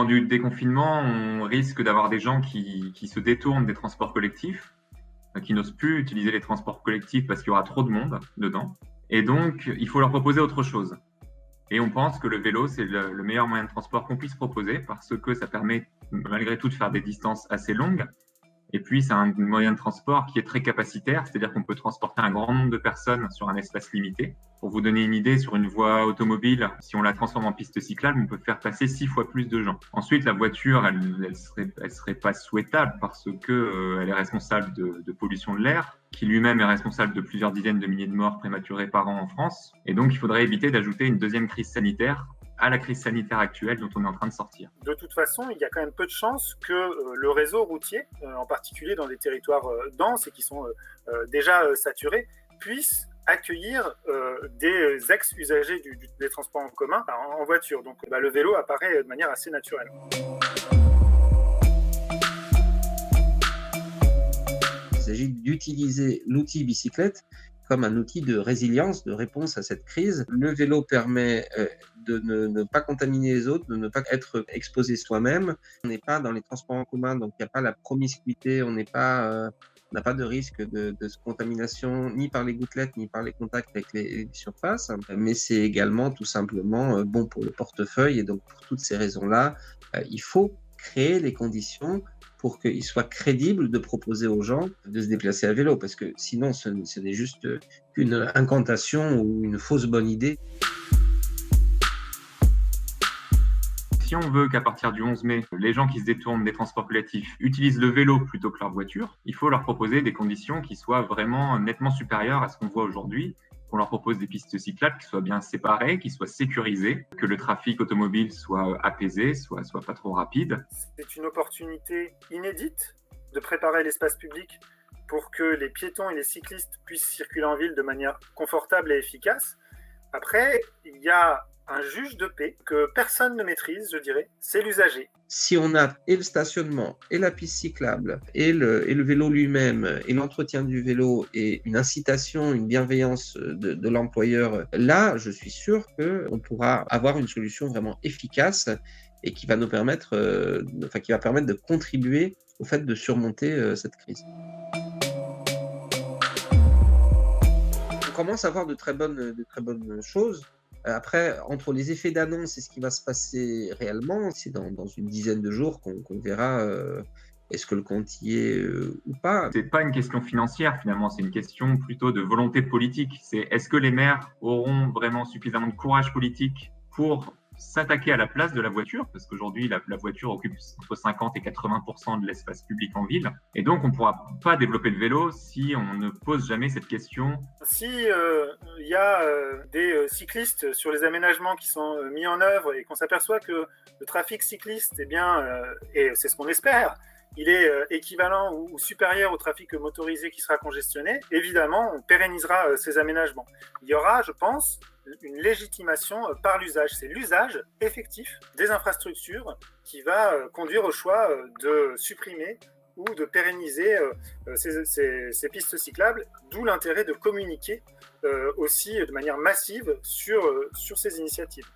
du déconfinement, on risque d'avoir des gens qui se détournent des transports collectifs, qui n'osent plus utiliser les transports collectifs parce qu'il y aura trop de monde dedans. Et donc, il faut leur proposer autre chose. Et on pense que le vélo, c'est le meilleur moyen de transport qu'on puisse proposer parce que ça permet malgré tout de faire des distances assez longues. Et puis, c'est un moyen de transport qui est très capacitaire, c'est-à-dire qu'on peut transporter un grand nombre de personnes sur un espace limité. Pour vous donner une idée, sur une voie automobile, si on la transforme en piste cyclable, on peut faire passer 6 fois plus de gens. Ensuite, la voiture, elle serait pas souhaitable parce que elle est responsable de pollution de l'air, qui lui-même est responsable de plusieurs dizaines de milliers de morts prématurées par an en France. Et donc, il faudrait éviter d'ajouter une deuxième crise sanitaire à la crise sanitaire actuelle dont on est en train de sortir. De toute façon, il y a quand même peu de chances que le réseau routier, en particulier dans des territoires denses et qui sont déjà saturés, puisse accueillir des ex-usagers des transports en commun en voiture. Donc le vélo apparaît de manière assez naturelle. Il s'agit d'utiliser l'outil bicyclette comme un outil de résilience, de réponse à cette crise. Le vélo permet de ne pas contaminer les autres, de ne pas être exposé soi-même. On n'est pas dans les transports en commun, donc il n'y a pas la promiscuité, on n'a pas de risque de contamination ni par les gouttelettes, ni par les contacts avec les surfaces. Mais c'est également tout simplement bon pour le portefeuille. Et donc pour toutes ces raisons-là, il faut créer les conditions pour qu'il soit crédible de proposer aux gens de se déplacer à vélo, parce que sinon ce n'est juste qu'une incantation ou une fausse bonne idée. Si on veut qu'à partir du 11 mai, les gens qui se détournent des transports collectifs utilisent le vélo plutôt que leur voiture, il faut leur proposer des conditions qui soient vraiment nettement supérieures à ce qu'on voit aujourd'hui. On leur propose des pistes cyclables qui soient bien séparées, qui soient sécurisées, que le trafic automobile soit apaisé, soit pas trop rapide. C'est une opportunité inédite de préparer l'espace public pour que les piétons et les cyclistes puissent circuler en ville de manière confortable et efficace. Après, il y a un juge de paix que personne ne maîtrise, je dirais, c'est l'usager. Si on a et le stationnement, et la piste cyclable, et le vélo lui-même, et l'entretien du vélo, et une incitation, une bienveillance de l'employeur, là, je suis sûr qu'on pourra avoir une solution vraiment efficace et qui va nous permettre, qui va permettre de contribuer au fait de surmonter cette crise. On commence à voir de très bonnes choses. Après, entre les effets d'annonce et ce qui va se passer réellement, c'est dans une dizaine de jours qu'on verra est-ce que le compte y est ou pas. C'est pas une question financière finalement, c'est une question plutôt de volonté politique. C'est est-ce que les maires auront vraiment suffisamment de courage politique pour s'attaquer à la place de la voiture, parce qu'aujourd'hui la voiture occupe entre 50 et 80% de l'espace public en ville, et donc on ne pourra pas développer le vélo si on ne pose jamais cette question. Si il y a des cyclistes sur les aménagements qui sont mis en œuvre et qu'on s'aperçoit que le trafic cycliste, et c'est ce qu'on espère, il est équivalent ou supérieur au trafic motorisé qui sera congestionné, évidemment, on pérennisera ces aménagements. Il y aura, je pense, une légitimation par l'usage. C'est l'usage effectif des infrastructures qui va conduire au choix de supprimer ou de pérenniser ces pistes cyclables, d'où l'intérêt de communiquer aussi de manière massive sur ces initiatives.